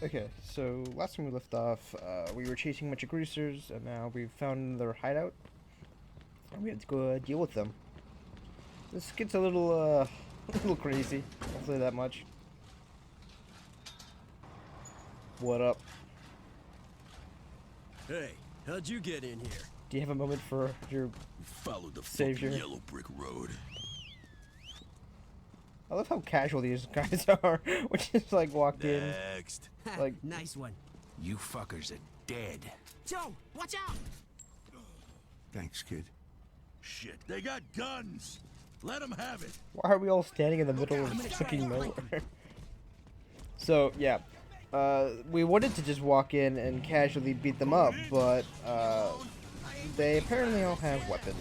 Okay, so last time we left off, we were chasing a bunch of greasers, and now we've found their hideout, and we have to go deal with them. This gets a little, a little crazy. I'll say that much. What up? Hey, how'd you get in here? Do you have a moment for your Followed the savior? fucking yellow brick road. I love how casual these guys are. We just like walked in. Next. Like, nice one. You fuckers are dead. Joe, watch out! Thanks, kid. Shit, they got guns. Let them have it. why are we all standing in the middle of fucking nowhere? So yeah, we wanted to just walk in and casually beat them up, but they apparently all have weapons.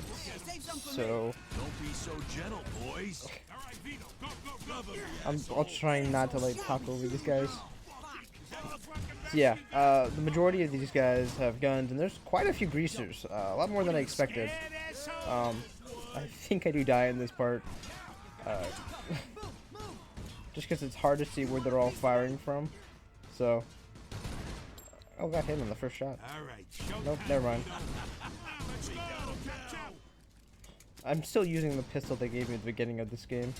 So Don't be so gentle, boys. All right, Vito, go. I'll try not to like talk over these guys. So yeah, the majority of these guys have guns, and there's quite a few greasers, a lot more than I expected. I think I do die in this part, just because it's hard to see where they're all firing from. So, oh, got hit on the first shot. All right, Nope, never mind. I'm still using the pistol they gave me at the beginning of this game.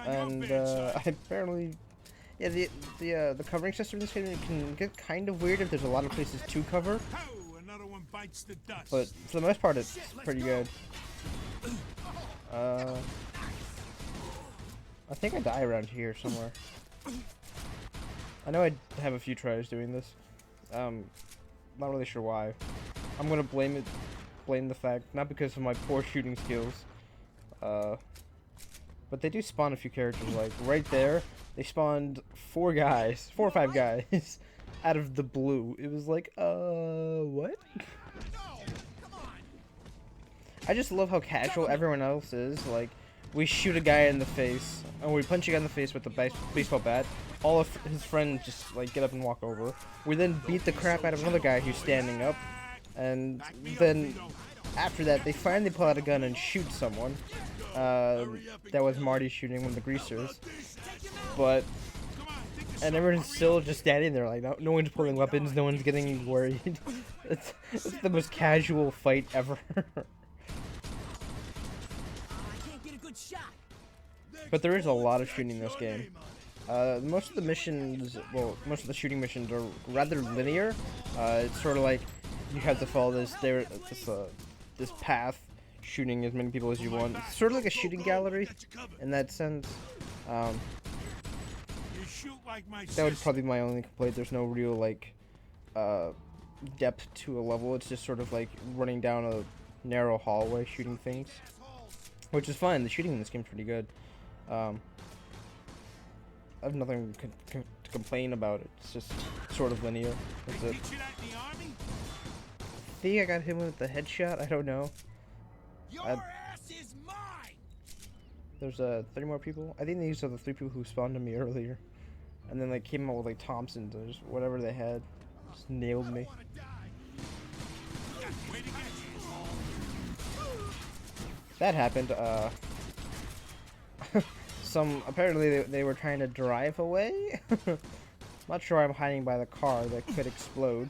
And apparently, yeah, the covering system in this game can get kind of weird if there's a lot of places to cover. But for the most part, it's pretty good. I think I die around here somewhere. I know I have a few tries doing this. Not really sure why. I'm gonna blame the fact, not because of my poor shooting skills, but they do spawn a few characters. Like right there, they spawned four or five guys out of the blue. It was like, what? I just love how casual everyone else is. Like, we shoot a guy in the face, and we punch a guy in the face with the baseball bat. All of his friends just like get up and walk over. We then beat the crap out of another guy who's standing up, and then after that, they finally pull out a gun and shoot someone. That was Marty shooting one of the greasers, and everyone's still just standing there like no one's pulling weapons, no one's getting worried. it's the most casual fight ever. But there is a lot of shooting in this game. Most of the missions, well, most of the shooting missions are rather linear. It's sort of like you have to follow this path, shooting as many people as you want. It's sort of like a shooting gallery in that sense. That would probably be my only complaint. There's no real like depth to a level. It's just sort of like running down a narrow hallway shooting things, which is fine. The shooting in this game's pretty good. I have nothing to complain about it. It's just sort of linear. That's it. I think I got him with the headshot. I don't know. There's 3 more people. I think these are the 3 people who spawned on me earlier, and then they came out with like Thompsons or just whatever they had. Just nailed me. That happened. Apparently they were trying to drive away. Not sure. I'm hiding by the car that could explode.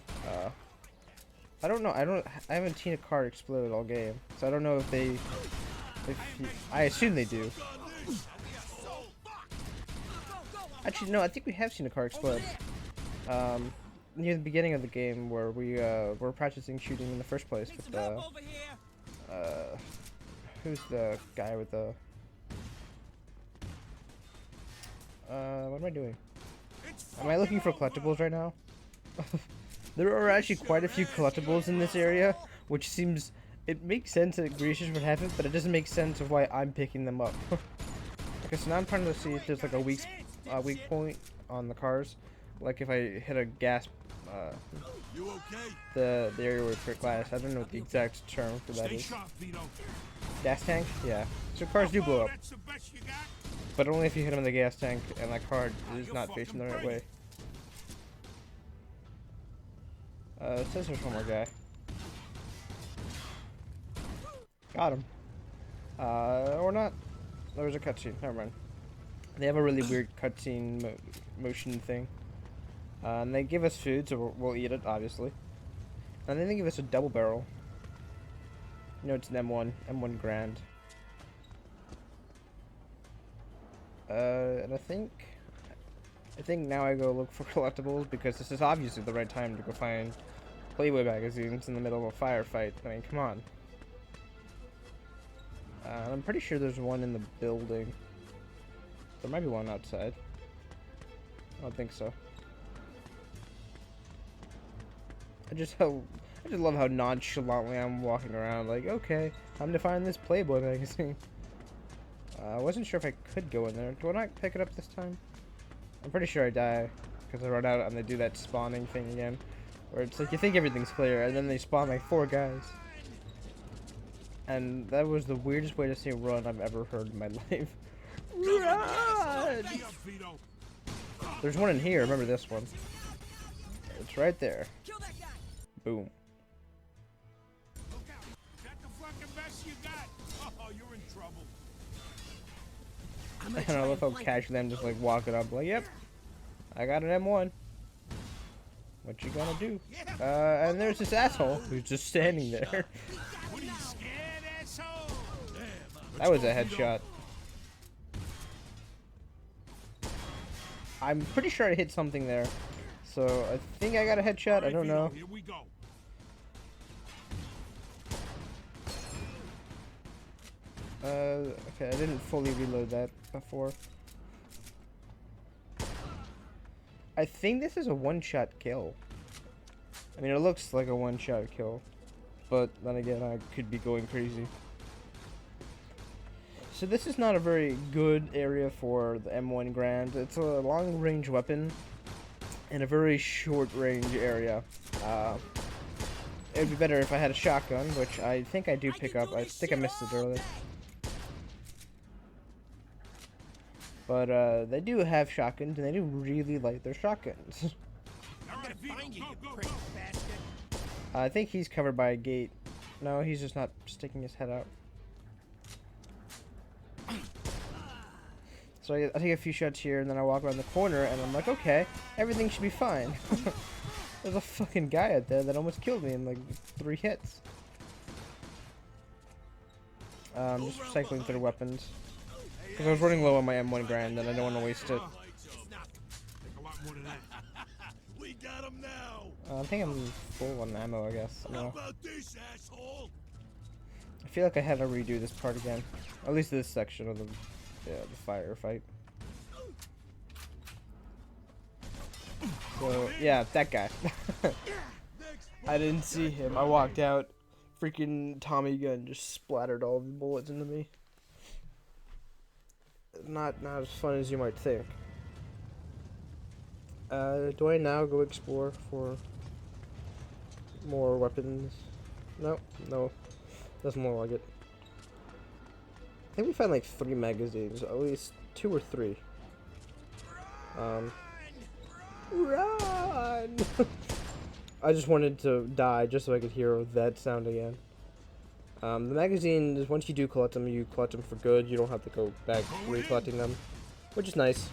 I don't know. I haven't seen a car explode all game, so I don't know if I assume they do. Actually, no. I think we have seen a car explode. Near the beginning of the game, where we were practicing shooting in the first place with who's the guy with the what am I doing? Am I looking for collectibles right now? There are actually quite a few collectibles in this area, which seems, it makes sense that greasers would have it, but it doesn't make sense of why I'm picking them up. Okay, so now I'm trying to see if there's like a weak point on the cars, like if I hit a gas, the area where it's glass. I don't know what the exact term for that is. Gas tank? Yeah. So cars do blow up. But only if you hit them in the gas tank and that car is not facing the right way. It says there's one more guy. Got him. Or not. There was a cutscene. Never mind. They have a really weird cutscene motion thing. And they give us food, so we'll eat it, obviously. And then they give us a double barrel. You know, it's an M1 Grand. And I think now I go look for collectibles, because this is obviously the right time to go find Playboy magazines in the middle of a firefight. I mean, come on. I'm pretty sure there's one in the building. There might be one outside. I don't think so. I just love how nonchalantly I'm walking around, like, okay, time to find this Playboy magazine. I wasn't sure if I could go in there. Do I not pick it up this time? I'm pretty sure I die, because I run out and they do that spawning thing again. Where it's like, you think everything's clear, and then they spawn like 4 guys. And that was the weirdest way to say run I've ever heard in my life. Run! There's one in here, remember this one. It's right there. Boom. And I love how casually I'm just like walking up, like, yep, I got an M1. What you gonna do? And there's this asshole who's just standing there. That was a headshot. I'm pretty sure I hit something there. So I think I got a headshot, I don't know. Okay, I didn't fully reload that before. I think this is a one-shot kill. I mean, it looks like a one-shot kill, but then again, I could be going crazy. So this is not a very good area for the M1 Grand. It's a long-range weapon in a very short-range area. It would be better if I had a shotgun, which I think I do pick up. I think I missed it earlier. But they do have shotguns, and they do really like their shotguns. I think he's covered by a gate. No, he's just not sticking his head out. So I take a few shots here, and then I walk around the corner, and I'm like, okay, everything should be fine. There's a fucking guy out there that almost killed me in like 3 hits. Just recycling through weapons. Because I was running low on my M1 Grand, and I don't want to waste it. I think I'm full on ammo, I guess. I don't know. I feel like I had to redo this part again. At least this section of the firefight. So, yeah, that guy. I didn't see him. I walked out. Freaking Tommy gun just splattered all the bullets into me. Not as fun as you might think. Do I now go explore for more weapons? No. Doesn't look like it. I think we found like 3 magazines, at least 2 or 3. Run! I just wanted to die just so I could hear that sound again. The magazines, once you do collect them, you collect them for good. You don't have to go back re-collecting them, which is nice.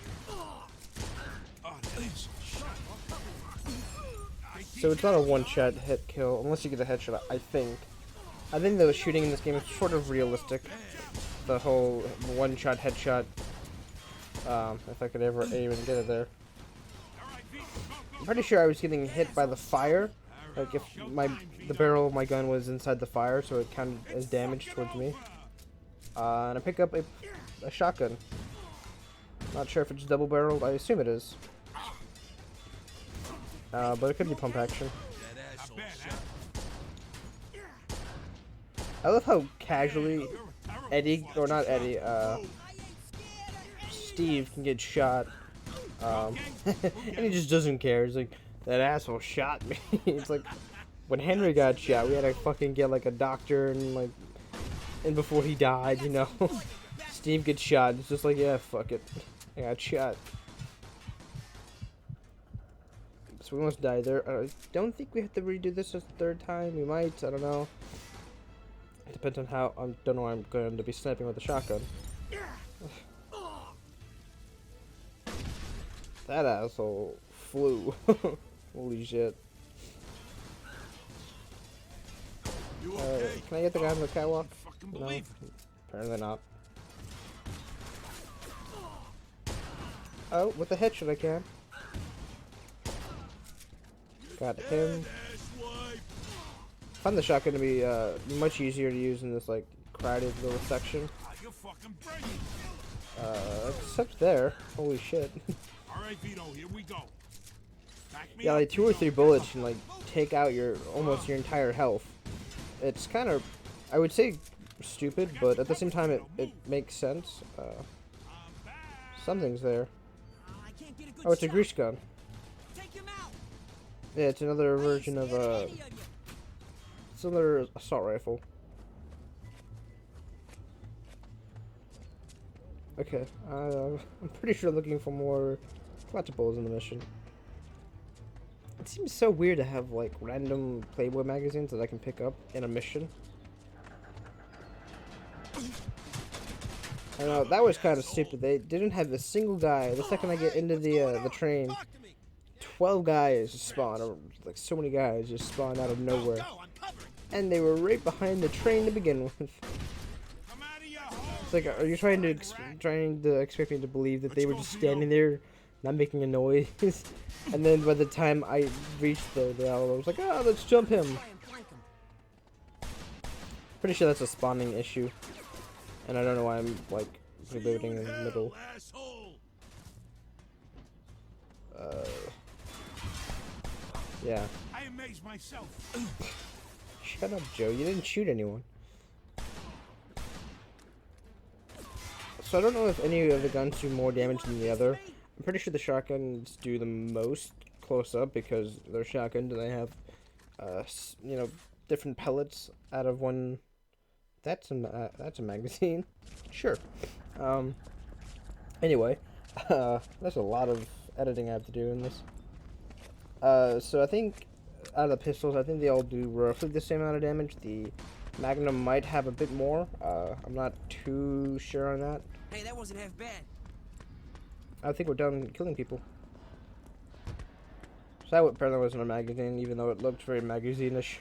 So it's not a one-shot hit kill, unless you get a headshot, I think. I think the shooting in this game is sort of realistic. The whole one-shot headshot, if I could ever even get it there. I'm pretty sure I was getting hit by the fire. Like if the barrel of my gun was inside the fire, so it counted as damage towards me. And I pick up a shotgun. Not sure if it's double barreled. I assume it is. But it could be pump action. I love how casually Steve can get shot. And he just doesn't care. He's like, that asshole shot me. It's like, when Henry got shot, we had to fucking get like a doctor and before he died, you know. Steve gets shot. It's just like, yeah, fuck it. I got shot. So we almost died there. I don't think we have to redo this a 3rd time. We might. I don't know. It depends on how. I don't know. I'm going to be sniping with a shotgun. That asshole flew. Holy shit. You okay? Can I get the guy on the catwalk? Fucking No, believe apparently not. Oh, with the headshot I can. Got him. Find the shotgun to be much easier to use in this like crowded little section. You fucking brilliant. Except there. Holy shit. All right, Vito, here we go. Back me Yeah, up, like 2 or Vito. 3 bullets can like take out your almost your entire health. It's kind of, I would say, stupid, but at the same time it makes sense. Something's there. Oh, it's a grease gun. Yeah, it's another version of it's another assault rifle. Okay, I'm pretty sure looking for more collectibles in the mission. It seems so weird to have like random Playboy magazines that I can pick up in a mission. I know that was kind of stupid. They didn't have a single guy. The second I get into the train, 12 guys spawn, or like so many guys just spawn out of nowhere, and they were right behind the train to begin with. It's like, are you trying to expect me to believe that they were just standing there, not making a noise? And then by the time I reached the I was like, oh, let's jump him. Pretty sure that's a spawning issue, and I don't know why I'm like reloading in the middle. Yeah. I amaze myself. Shut up, Joe. You didn't shoot anyone. So I don't know if any of the guns do more damage than the other. I'm pretty sure the shotguns do the most close up because they're shotguns and they have, you know, different pellets out of one. That's a magazine. Sure. Anyway, there's a lot of editing I have to do in this. So I think out of the pistols, I think they all do roughly the same amount of damage. The Magnum might have a bit more. I'm not too sure on that. Hey, that wasn't half bad. I think we're done killing people. So that apparently wasn't a magazine, even though it looked very magazine-ish.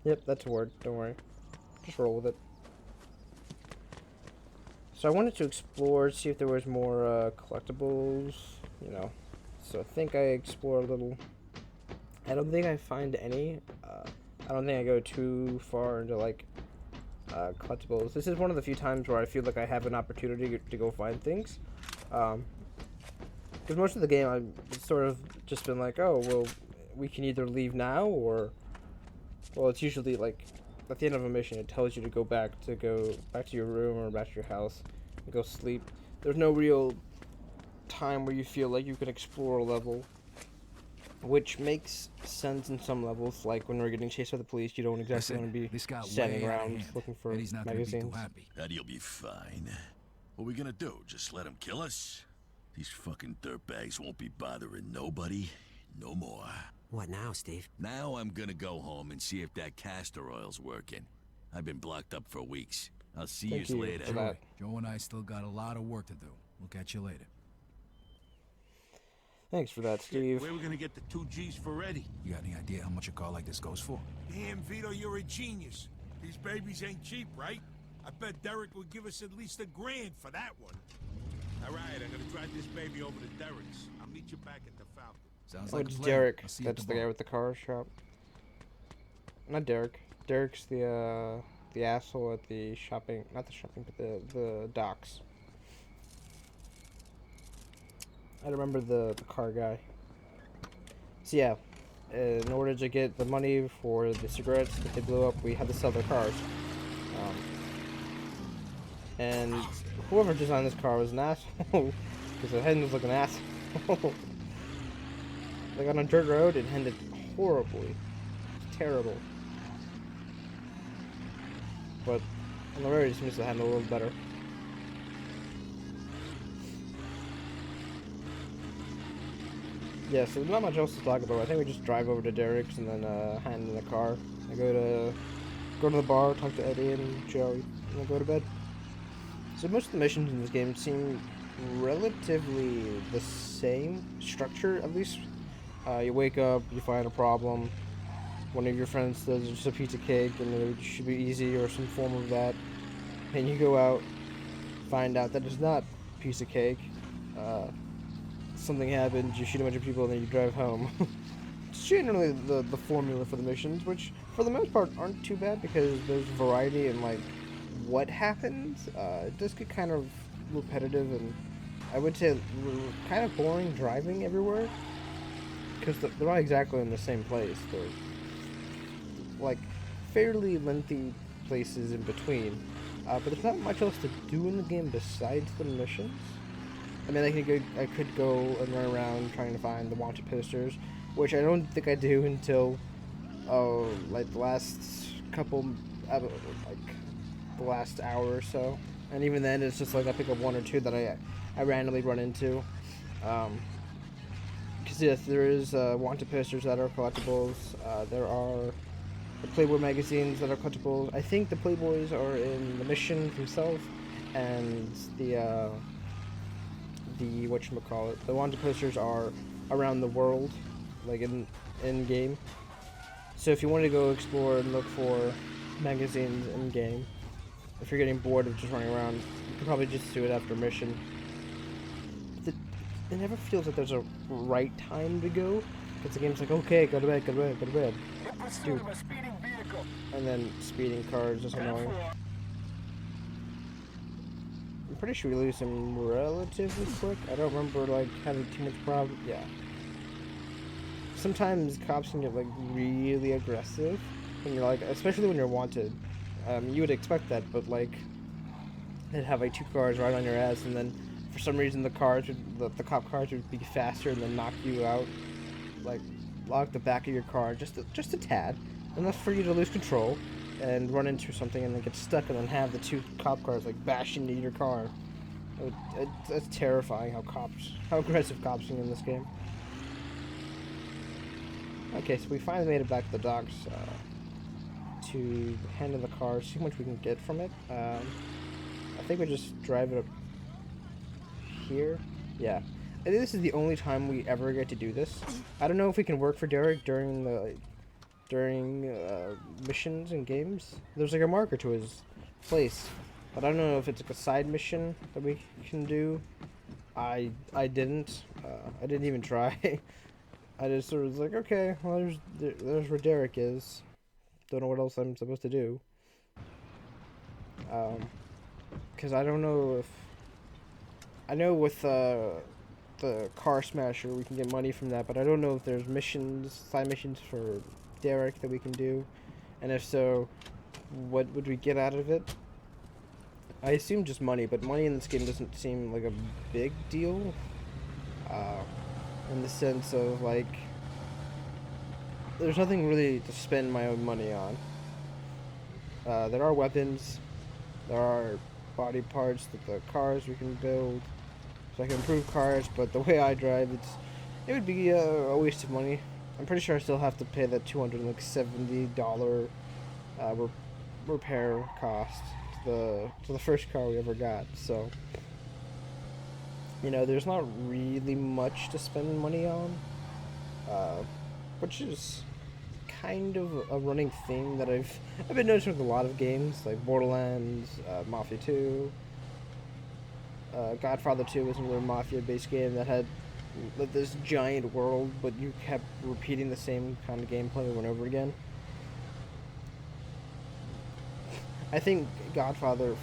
Yep, that's a word. Don't worry. Just roll with it. So I wanted to explore, see if there was more collectibles, you know. So I think I explore a little. I don't think I find any. I don't think I go too far into like collectibles. This is one of the few times where I feel like I have an opportunity to go find things. Because most of the game I've sort of just been like, oh, well, we can either leave now or, well, it's usually like at the end of a mission it tells you to go back to your room or back to your house and go sleep. There's no real time where you feel like you can explore a level, which makes sense in some levels. Like when we're getting chased by the police, you don't exactly want to be standing around looking for magazines. Eddie'll be fine. What are we gonna do? Just let him kill us? These fucking dirtbags won't be bothering nobody no more. What now, Steve? Now I'm gonna go home and see if that castor oil's working. I've been blocked up for weeks. I'll see Thank you you later. for that. Joe and I still got a lot of work to do. We'll catch you later. Thanks for that, Steve. Where are we gonna get the 2 G's for Eddie? You got any idea how much a car like this goes for? Damn, Vito, you're a genius. These babies ain't cheap, right? I bet Derek would give us at least $1,000 for that one. All right, I'm gonna drive this baby over to Derek's. I'll meet you back at the Falcon. Sounds Oh, like it's a plan. Derek. I'll see you at That's the guy bar. with the car shop. Not Derek. Derek's the asshole at the shopping, not the shopping, but the docks. I remember the car guy. So yeah, in order to get the money for the cigarettes that they blew up, we had to sell their cars. And whoever designed this car was an asshole, because it handles like an asshole. Like on a dirt road, it handled horribly. Terrible. But on the road, it seems to handle a little better. Yeah, so there's not much else to talk about. I think we just drive over to Derek's and then hand in the car. I go to the bar, talk to Eddie and Joey, and then go to bed. So most of the missions in this game seem relatively the same structure, at least. You wake up, you find a problem. One of your friends does just a piece of cake, and it should be easy or some form of that. And you go out, find out that it's not a piece of cake. Uh, Something happens, you shoot a bunch of people, and then you drive home. It's generally the formula for the missions, which for the most part aren't too bad because there's variety in like what happens. It does get kind of repetitive and I would say kind of boring driving everywhere because they're not exactly in the same place. They're like fairly lengthy places in between, but there's not much else to do in the game besides the missions. I mean, I could go and run around trying to find the wanted posters, which I don't think I do until, like the last couple, like the last hour or so, and even then it's just like I pick up one or two that I randomly run into. Because yes, there is wanted posters that are collectibles. There are the Playboy magazines that are collectibles. I think the Playboys are in the mission themselves, and the whatchamacallit, the wanted posters are around the world, like in game. So if you want to go explore and look for magazines in game, if you're getting bored of just running around, you can probably just do it after mission. It never feels like there's a right time to go, because the game's like, okay, go to bed, go to bed, go to bed. Dude. And then speeding cars is annoying. I'm pretty sure we lose him relatively quick. I don't remember like having too much problem. Yeah. Sometimes cops can get like really aggressive when you're like, especially when you're wanted. You would expect that, but like they'd have like two cars right on your ass, and then for some reason the cop cars would be faster and then knock you out, like lock the back of your car just a tad, enough for you to lose control and run into something and then get stuck and then have the two cop cars like bash into your car. It's terrifying how aggressive cops are in this game. Okay, so we finally made it back to the docks to handle the car, see how much we can get from it. I think we just drive it up here. Yeah. I think this is the only time we ever get to do this. I don't know if we can work for Derek during missions and games. There's like a marker to his place, but I don't know if it's like a side mission that we can do. I didn't. I didn't even try. I just sort of was like, okay, well, there's where Derek is. Don't know what else I'm supposed to do. Because I don't know if... I know with the car smasher we can get money from that, but I don't know if there's side missions for Derek that we can do. And if so, what would we get out of it? I assume just money, but money in this game doesn't seem like a big deal. In the sense of, like, there's nothing really to spend my own money on. There are weapons, there are body parts that the cars we can build, so I can improve cars, but the way I drive, it would be a waste of money. I'm pretty sure I still have to pay that $270 repair cost to the first car we ever got, so... You know, there's not really much to spend money on, which is kind of a running theme that I've been noticing with a lot of games, like Borderlands, Mafia 2, Godfather 2 was another Mafia-based game that had this giant world, but you kept repeating the same kind of gameplay over and over again. I think Godfather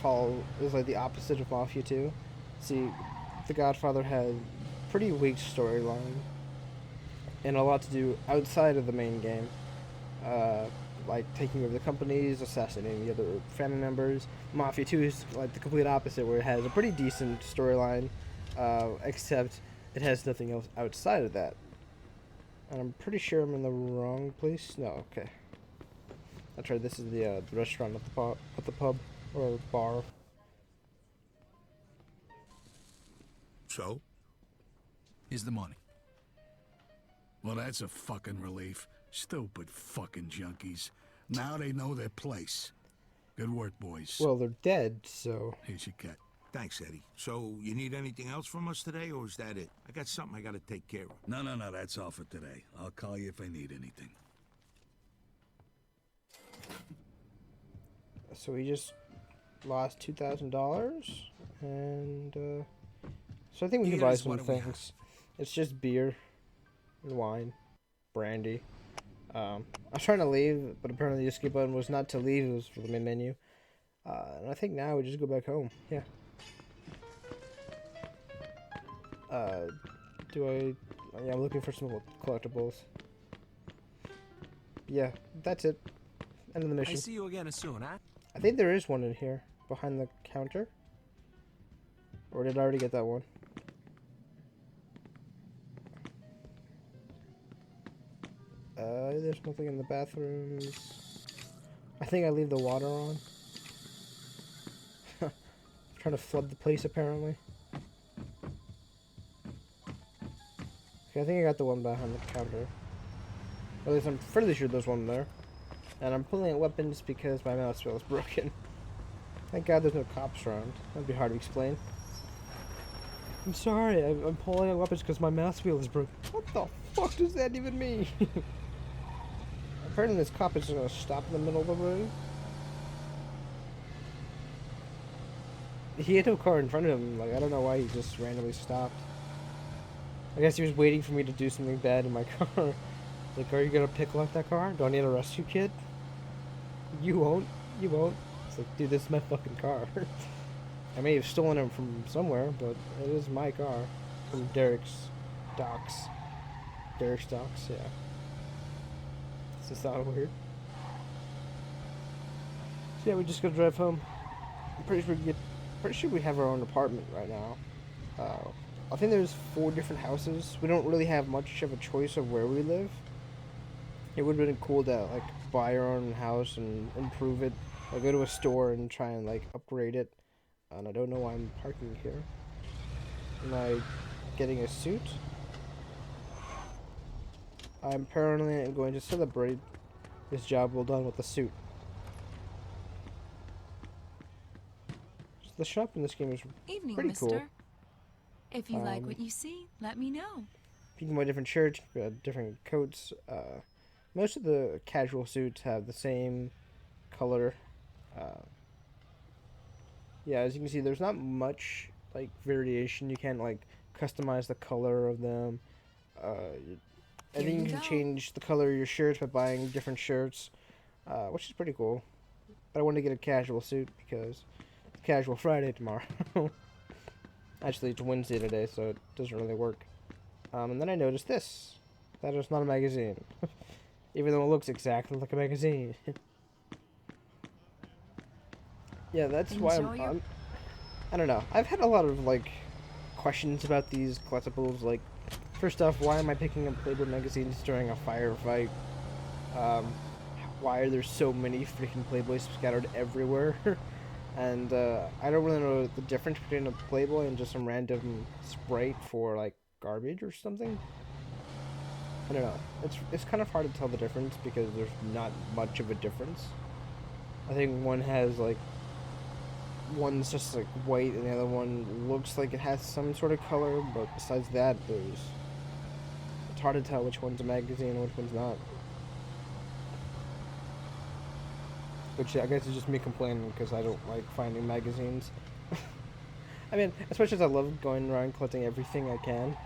is like the opposite of Mafia 2. See, The Godfather had pretty weak storyline and a lot to do outside of the main game, like taking over the companies, assassinating the other family members. Mafia 2 is like the complete opposite, where it has a pretty decent storyline, except it has nothing else outside of that. And I'm pretty sure I'm in the wrong place. No, okay. That's right. This is the restaurant at the pub or bar. So? Here's the money. Well, that's a fucking relief. Stupid fucking junkies. Now they know their place. Good work, boys. Well, they're dead, so... Here's your cut. Thanks, Eddie. So, you need anything else from us today, or is that it? I got something I gotta take care of. No, that's all for today. I'll call you if I need anything. So we just lost $2,000, and so I think we can Here buy is some what we have. things. It's just beer and wine, brandy. I was trying to leave, but apparently the escape button was not to leave, it was for the main menu. And I think now we just go back home. Yeah. Yeah, I'm looking for some collectibles. Yeah, that's it. End of the I mission. see you again soon, huh? I think there is one in here, behind the counter. Or did I already get that one? There's nothing in the bathrooms. I think I leave the water on. Trying to flood the place, apparently. Okay, I think I got the one behind the counter. Or at least I'm fairly sure there's one there. And I'm pulling out weapons because my mouse wheel is broken. Thank God there's no cops around. That'd be hard to explain. I'm sorry, I'm pulling out weapons because my mouse wheel is broken. What the fuck does that even mean? Apparently this cop is gonna stop in the middle of the road. He had no car in front of him. Like, I don't know why he just randomly stopped. I guess he was waiting for me to do something bad in my car. Like, are you gonna pick lock that car? Do I need a rescue kit? You won't. You won't. It's like, dude, this is my fucking car. I may have stolen it from somewhere, but it is my car. From Derek's docks. Derek's docks, yeah. Does this sound weird? So yeah, we just gotta drive home. I'm pretty sure we have our own apartment right now. I think there's 4 different houses. We don't really have much of a choice of where we live. It would have been cool to like buy our own house and improve it. Like go to a store and try and like upgrade it. And I don't know why I'm parking here. Am I getting a suit? I'm apparently going to celebrate this job well done with a suit. The shop in this game is Evening, pretty mister. cool. If you like what you see, let me know. You can buy different shirts, different coats. Most of the casual suits have the same color. Yeah, as you can see, there's not much like variation. You can't like customize the color of them. I think you can change the color of your shirts by buying different shirts, which is pretty cool. But I want to get a casual suit because it's Casual Friday tomorrow. Actually, it's Wednesday today, so it doesn't really work. And then I noticed this. That is not a magazine. Even though it looks exactly like a magazine. Yeah, that's why I don't know. I've had a lot of, like, questions about these collectibles. Like, first off, why am I picking up Playboy magazines during a firefight? Why are there so many freaking Playboys scattered everywhere? And I don't really know the difference between a Playboy and just some random Sprite for like garbage or something. I don't know. It's kind of hard to tell the difference because there's not much of a difference. I think one has like one's just like white and the other one looks like it has some sort of color, but besides that, it's hard to tell which one's a magazine and which one's not. Which I guess is just me complaining because I don't like finding magazines. I mean, as much as I love going around collecting everything I can,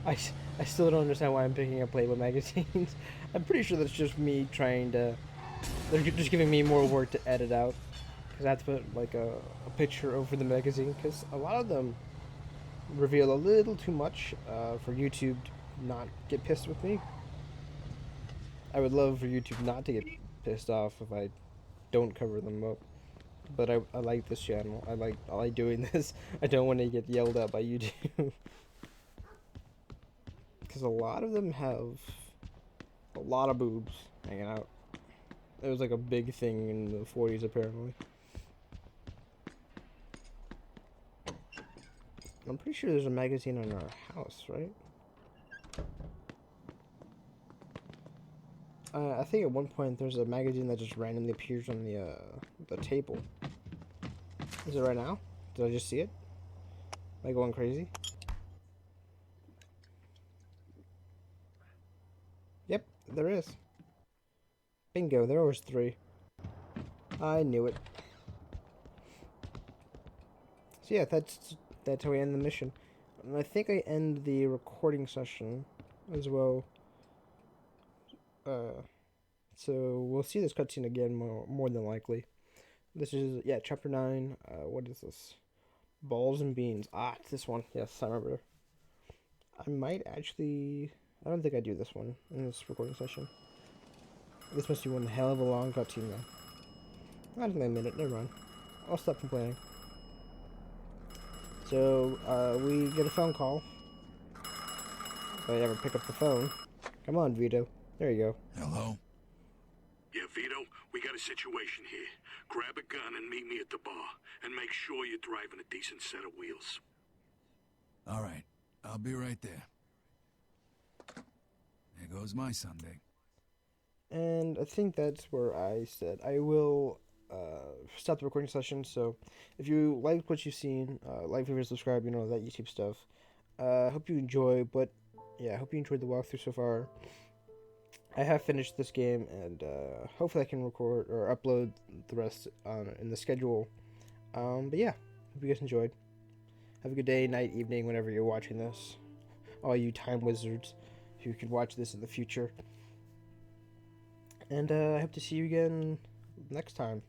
I still don't understand why I'm picking up Playboy magazines. I'm pretty sure that's just me trying to... They're just giving me more work to edit out. Because I have to put like a picture over the magazine. Because a lot of them reveal a little too much for YouTube to not get pissed with me. I would love for YouTube not to get pissed off if I don't cover them up, but I like this channel. I like doing this. I don't want to get yelled at by YouTube because a lot of them have a lot of boobs hanging out. It was like a big thing in the 40s apparently. I'm pretty sure there's a magazine on our house, right? I think at one point there's a magazine that just randomly appears on the table. Is it right now? Did I just see it? Am I going crazy? Yep, there is. Bingo, there was 3. I knew it. So yeah, that's how we end the mission. And I think I end the recording session as well. So we'll see this cutscene again more than likely. This is, yeah, chapter 9. What is this? Balls and beans. Ah, it's this one. Yes, I remember. I might actually... I don't think I do this one in this recording session. This must be one hell of a long cutscene, though. I think I made it. Never mind. I'll stop complaining. So, we get a phone call. If I ever pick up the phone. Come on, Vito. There you go. Hello? Yeah, Vito, we got a situation here. Grab a gun and meet me at the bar. And make sure you're driving a decent set of wheels. All right. I'll be right there. There goes my Sunday. And I think that's where I said I will stop the recording session. So if you like what you've seen, like, favorite, subscribe, you know, that YouTube stuff. Hope you enjoy, but yeah, I hope you enjoyed the walkthrough so far. I have finished this game, and hopefully I can record or upload the rest in the schedule. But yeah, hope you guys enjoyed. Have a good day, night, evening, whenever you're watching this. All you time wizards who can watch this in the future. And I hope to see you again next time.